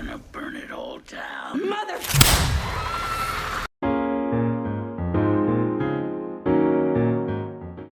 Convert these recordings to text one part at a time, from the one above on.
gonna burn it all down. Mother...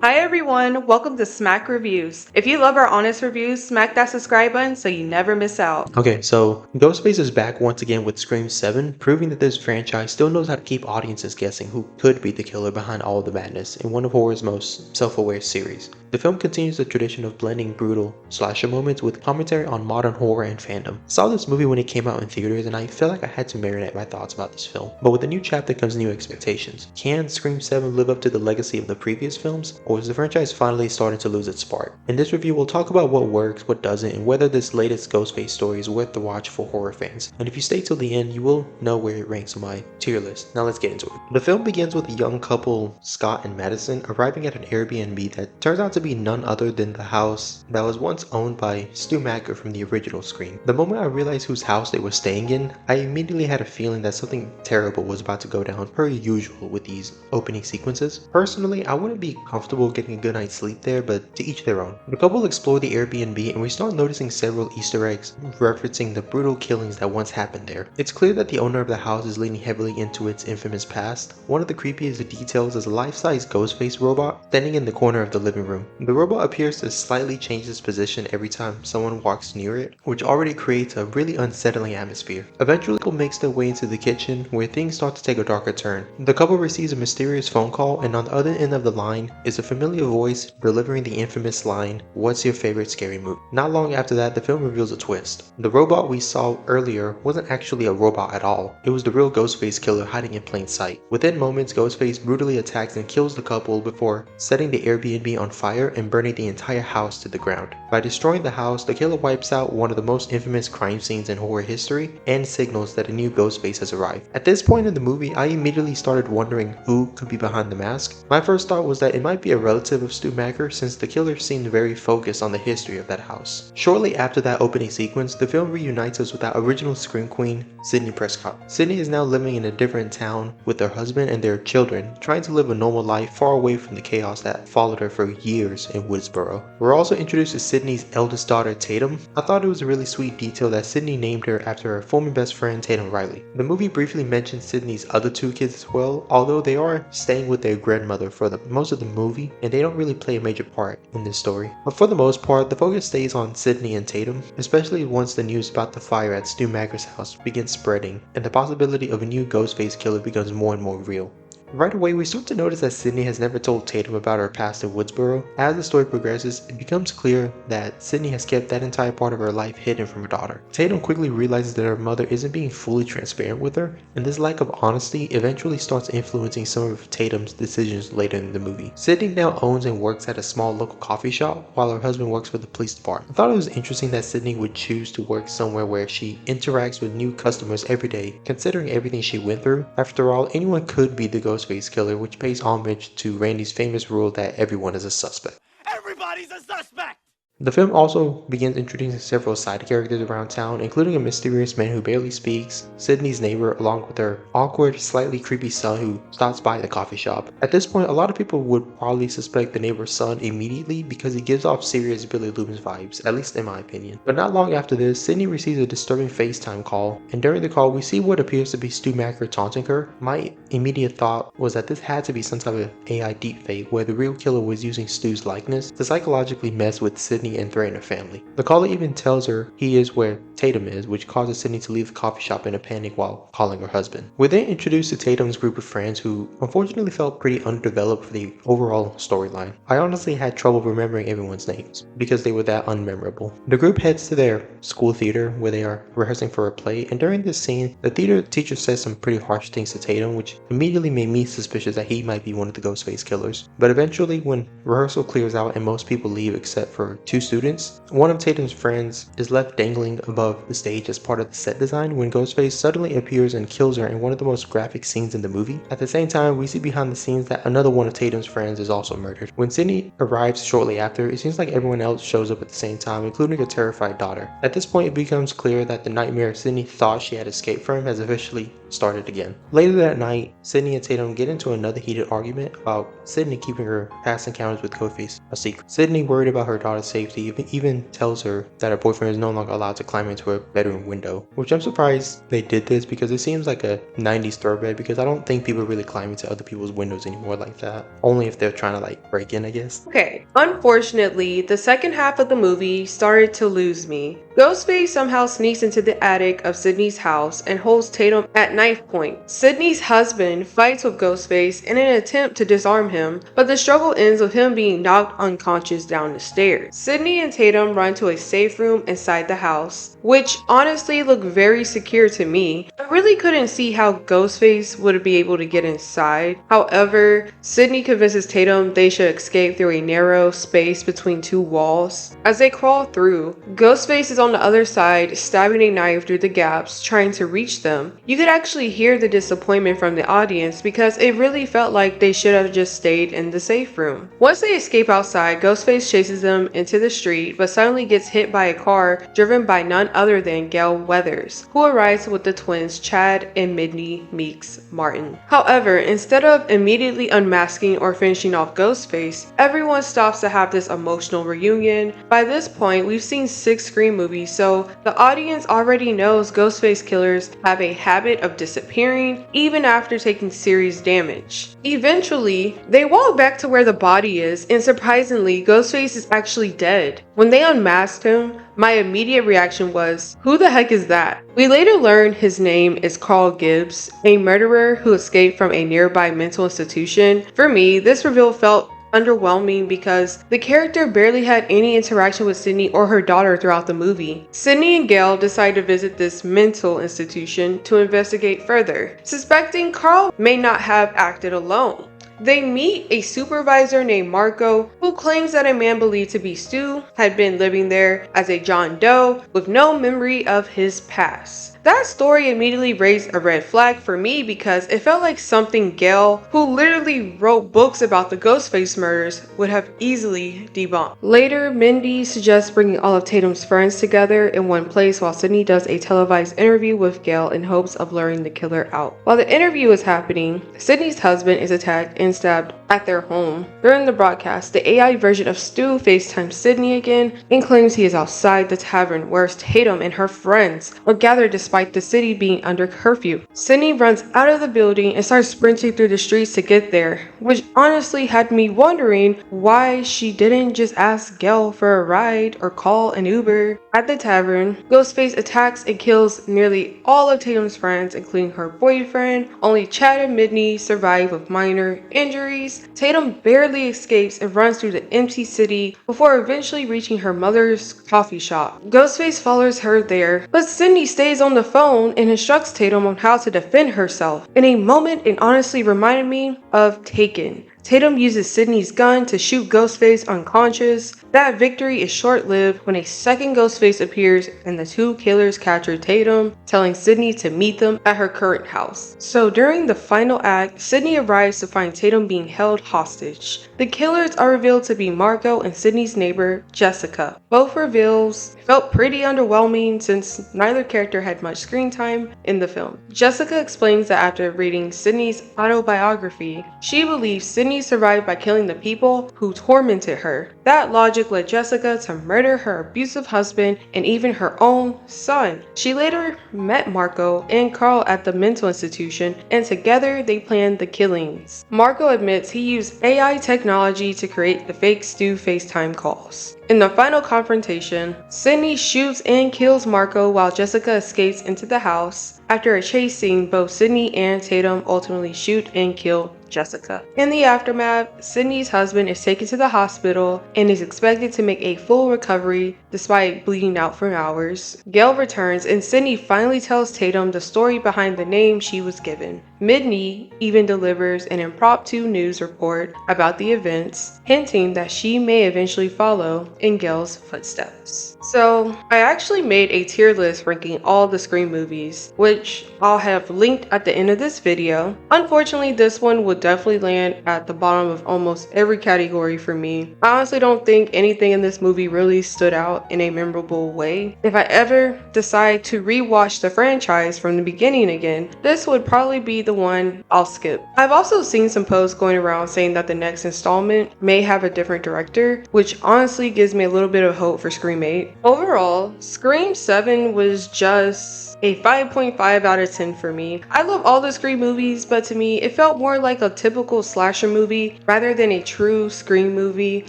Hi everyone, welcome to Smack Reviews. If you love our honest reviews, smack that subscribe button so you never miss out. Okay, so Ghostface is back once again with Scream 7, proving that this franchise still knows how to keep audiences guessing who could be the killer behind all the madness in one of horror's most self-aware series. The film continues the tradition of blending brutal slasher moments with commentary on modern horror and fandom. I saw this movie when it came out in theaters and I felt like I had to marinate my thoughts about this film. But with a new chapter comes new expectations. Can Scream 7 live up to the legacy of the previous films, or is the franchise finally starting to lose its spark? In this review, we'll talk about what works, what doesn't, and whether this latest Ghostface story is worth the watch for horror fans. And if you stay till the end, you will know where it ranks on my tier list. Now let's get into it. The film begins with a young couple, Scott and Madison, arriving at an Airbnb that turns out to be none other than the house that was once owned by Stu Macker from the original Scream. The moment I realized whose house they were staying in, I immediately had a feeling that something terrible was about to go down per usual with these opening sequences. Personally, I wouldn't be comfortable getting a good night's sleep there, but to each their own. The couple explore the Airbnb and we start noticing several Easter eggs referencing the brutal killings that once happened there. It's clear that the owner of the house is leaning heavily into its infamous past. One of the creepiest details is a life-size Ghostface robot standing in the corner of the living room. The robot appears to slightly change its position every time someone walks near it, which already creates a really unsettling atmosphere. Eventually, people makes their way into the kitchen where things start to take a darker turn. The couple receives a mysterious phone call and on the other end of the line is a familiar voice delivering the infamous line, "What's your favorite scary movie?" Not long after that, the film reveals a twist. The robot we saw earlier wasn't actually a robot at all. It was the real Ghostface killer hiding in plain sight. Within moments, Ghostface brutally attacks and kills the couple before setting the Airbnb on fire and burning the entire house to the ground. By destroying the house, the killer wipes out one of the most infamous crime scenes in horror history and signals that a new Ghostface has arrived. At this point in the movie, I immediately started wondering who could be behind the mask. My first thought was that it might be a relative of Stu Macker since the killer seemed very focused on the history of that house. Shortly after that opening sequence, the film reunites us with our original Scream Queen, Sidney Prescott. Sidney is now living in a different town with her husband and their children, trying to live a normal life far away from the chaos that followed her for years in Woodsboro. We're also introduced to Sidney's eldest daughter, Tatum. I thought it was a really sweet detail that Sidney named her after her former best friend, Tatum Riley. The movie briefly mentions Sidney's other two kids as well, although they are staying with their grandmother for most of the movie, and they don't really play a major part in this story. But for the most part, the focus stays on Sidney and Tatum, especially once the news about the fire at Stu Macker's house begins spreading, and the possibility of a new Ghostface killer becomes more and more real. Right away, we start to notice that Sidney has never told Tatum about her past in Woodsboro. As the story progresses, it becomes clear that Sidney has kept that entire part of her life hidden from her daughter. Tatum quickly realizes that her mother isn't being fully transparent with her, and this lack of honesty eventually starts influencing some of Tatum's decisions later in the movie. Sidney now owns and works at a small local coffee shop, while her husband works for the police department. I thought it was interesting that Sidney would choose to work somewhere where she interacts with new customers every day, considering everything she went through. After all, anyone could be the Ghostface killer, which pays homage to Randy's famous rule that everyone is a suspect. Everybody's a suspect! The film also begins introducing several side characters around town, including a mysterious man who barely speaks, Sidney's neighbor, along with her awkward, slightly creepy son who stops by the coffee shop. At this point, a lot of people would probably suspect the neighbor's son immediately because he gives off serious Billy Loomis vibes, at least in my opinion. But not long after this, Sidney receives a disturbing FaceTime call, and during the call, we see what appears to be Stu Macker taunting her. My immediate thought was that this had to be some type of AI deepfake where the real killer was using Stu's likeness to psychologically mess with Sidney and threaten her family. The caller even tells her he is where Tatum is, which causes Sidney to leave the coffee shop in a panic while calling her husband. We're then introduced to Tatum's group of friends who unfortunately felt pretty underdeveloped for the overall storyline. I honestly had trouble remembering everyone's names because they were that unmemorable. The group heads to their school theater where they are rehearsing for a play, and during this scene, the theater teacher says some pretty harsh things to Tatum, which immediately made me suspicious that he might be one of the Ghostface killers. But eventually, when rehearsal clears out and most people leave except for two students, one of Tatum's friends is left dangling above the stage as part of the set design when Ghostface suddenly appears and kills her in one of the most graphic scenes in the movie. At the same time, we see behind the scenes that another one of Tatum's friends is also murdered. When Sidney arrives shortly after, it seems like everyone else shows up at the same time, including her terrified daughter. At this point, it becomes clear that the nightmare Sidney thought she had escaped from has officially started again. Later that night, Sidney and Tatum get into another heated argument about Sidney keeping her past encounters with Ghostface a secret. Sidney, worried about her daughter's safety, safety, even tells her that her boyfriend is no longer allowed to climb into her bedroom window, which I'm surprised they did this because it seems like a 90s throwback, because I don't think people really climb into other people's windows anymore like that. Only if they're trying to like break in, I guess. Okay, unfortunately, the second half of the movie started to lose me. Ghostface somehow sneaks into the attic of Sydney's house and holds Tatum at knife point. Sydney's husband fights with Ghostface in an attempt to disarm him, but the struggle ends with him being knocked unconscious down the stairs. Sydney and Tatum run to a safe room inside the house, which honestly looked very secure to me. I really couldn't see how Ghostface would be able to get inside. However, Sydney convinces Tatum they should escape through a narrow space between two walls. As they crawl through, Ghostface is on the other side, stabbing a knife through the gaps, trying to reach them. You could actually hear the disappointment from the audience because it really felt like they should have just stayed in the safe room. Once they escape outside, Ghostface chases them into the street, but suddenly gets hit by a car driven by none other than Gail Weathers, who arrives with the twins Chad and Midney Meeks Martin. However, instead of immediately unmasking or finishing off Ghostface, everyone stops to have this emotional reunion. By this point, we've seen 6 Scream movies, so the audience already knows Ghostface killers have a habit of disappearing even after taking serious damage. Eventually, they walk back to where the body is, and surprisingly, Ghostface is actually dead. When they unmasked him, my immediate reaction was, who the heck is that? We later learn his name is Carl Gibbs, a murderer who escaped from a nearby mental institution. For me, this reveal felt underwhelming because the character barely had any interaction with Sydney or her daughter throughout the movie. Sydney and Gail decide to visit this mental institution to investigate further, suspecting Carl may not have acted alone. They meet a supervisor named Marco, who claims that a man believed to be Stu had been living there as a John Doe with no memory of his past. That story immediately raised a red flag for me because it felt like something Gail, who literally wrote books about the Ghostface murders, would have easily debunked. Later, Mindy suggests bringing all of Tatum's friends together in one place while Sydney does a televised interview with Gail in hopes of luring the killer out. While the interview is happening, Sydney's husband is attacked and stabbed at their home. During the broadcast, the AI version of Stu FaceTimes Sydney again and claims he is outside the tavern where Tatum and her friends are gathered despite the city being under curfew. Sydney runs out of the building and starts sprinting through the streets to get there, which honestly had me wondering why she didn't just ask Gail for a ride or call an Uber. At the tavern, Ghostface attacks and kills nearly all of Tatum's friends, including her boyfriend. Only Chad and Midney survive with minor injuries. Tatum barely escapes and runs through the empty city before eventually reaching her mother's coffee shop. Ghostface follows her there, but Sydney stays on the phone and instructs Tatum on how to defend herself. In a moment, it honestly reminded me of Taken. Tatum uses Sydney's gun to shoot Ghostface unconscious. That victory is short-lived when a second Ghostface appears and the two killers capture Tatum, telling Sydney to meet them at her current house. So during the final act, Sydney arrives to find Tatum being held hostage. The killers are revealed to be Marco and Sydney's neighbor, Jessica. Both reveals felt pretty underwhelming since neither character had much screen time in the film. Jessica explains that after reading Sydney's autobiography, she believes Sydney survived by killing the people who tormented her. That logic led Jessica to murder her abusive husband and even her own son. She later met Marco and Carl at the mental institution, and together they planned the killings. Marco admits he used AI technology to create the fake Stu FaceTime calls. In the final confrontation, Sydney shoots and kills Marco while Jessica escapes into the house. After a chase scene, both Sydney and Tatum ultimately shoot and kill Jessica. In the aftermath, Sydney's husband is taken to the hospital and is expected to make a full recovery despite bleeding out for hours. Gail returns and Sydney finally tells Tatum the story behind the name she was given. Midney even delivers an impromptu news report about the events, hinting that she may eventually follow in Gail's footsteps. So, I actually made a tier list ranking all the Scream movies, which which I'll have linked at the end of this video. Unfortunately, this one would definitely land at the bottom of almost every category for me. I honestly don't think anything in this movie really stood out in a memorable way. If I ever decide to rewatch the franchise from the beginning again, this would probably be the one I'll skip. I've also seen some posts going around saying that the next installment may have a different director, which honestly gives me a little bit of hope for Scream 8. Overall, Scream 7 was just a 5.5 out of 10 for me. I love all the Scream movies, but to me, it felt more like a typical slasher movie rather than a true Scream movie.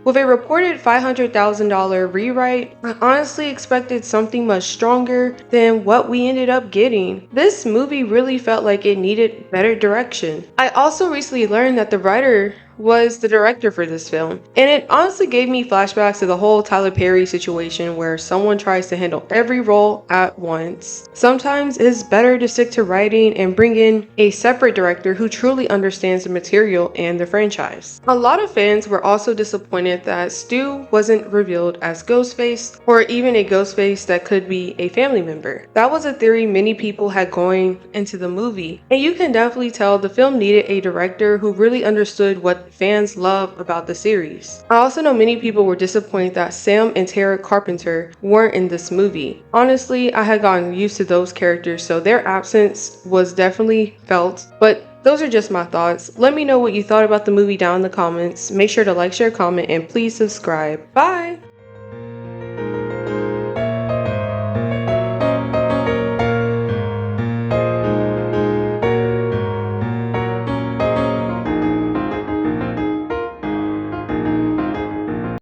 With a reported $500,000 rewrite, I honestly expected something much stronger than what we ended up getting. This movie really felt like it needed better direction. I also recently learned that the writer was the director for this film, and it honestly gave me flashbacks to the whole Tyler Perry situation where someone tries to handle every role at once. Sometimes it's better to stick to writing and bring in a separate director who truly understands the material and the franchise. A lot of fans were also disappointed that Stu wasn't revealed as Ghostface, or even a Ghostface that could be a family member. That was a theory many people had going into the movie, and you can definitely tell the film needed a director who really understood what fans love about the series. I also know many people were disappointed that Sam and Tara Carpenter weren't in this movie. Honestly, I had gotten used to those characters, so their absence was definitely felt, but those are just my thoughts. Let me know what you thought about the movie down in the comments. Make sure to like, share, comment, and please subscribe. Bye!